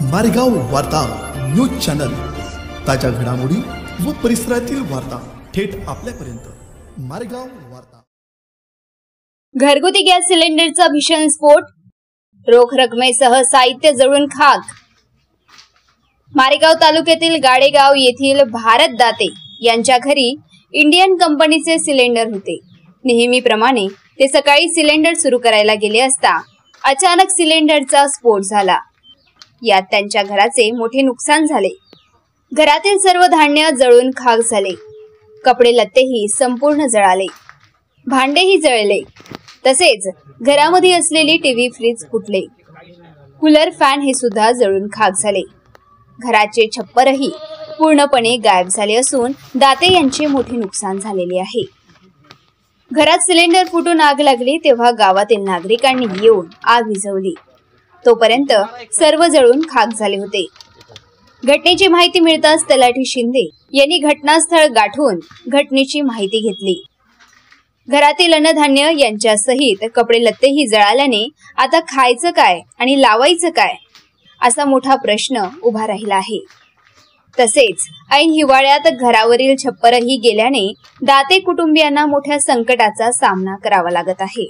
मारेगाव वार्ता news channel, ताज्या घडामोडी व परिसरातील वार्ता थेट आपल्यापर्यंत। मारेगाव वार्ता। घरगुती गॅस सिलेंडरचा भीषण स्फोट, रोख रकमेसह साहित्य जळून खाक। मारेगाव तालुक्यातील गाडेगाव येथील भारत दाते यांच्या घरी इंडियन कंपनीचे सिलेंडर होते। नेहमीप्रमाणे ते सकाळी सिलेंडर सुरू करायला गेले असता अचानक सिलेंडरचा स्फोट झाला। यात त्यांच्या घराचे मोठे नुकसान झाले। घरातील सर्व धान्य जळून खाक झाले। कपडे लत्तेही संपूर्ण जळाले, भांडेही जळले। तसेच घरामध्ये असलेली टीव्ही, फ्रीज फुटले। कूलर, फॅन हे सुद्धा जळून खाक झाले। घराचे छप्परही पूर्णपणे गायब झाले असून दाते यांचे मोठे नुकसान झालेले आहे। घरात सिलेंडर फुटून आग लागली तेव्हा गावातील नागरिकांनी येऊन आग विझवली। तोपर्यंत सर्व जळून खाक झाले होते। घटनेची माहिती मिळताच तलाठी शिंदे यांनी घटनास्थळ गाठून घटनेची माहिती घेतली। घरातील अन्नधान्य यांच्या सहित कपडे लत्तेही जळाल्याने आता खायचं काय आणि लावायचं काय असा मोठा प्रश्न उभा राहिला आहे। तसेच ऐन हिवाळ्यात घरावरील छप्परही गेल्याने दाते कुटुंबियांना मोठ्या संकटाचा सामना करावा लागत आहे।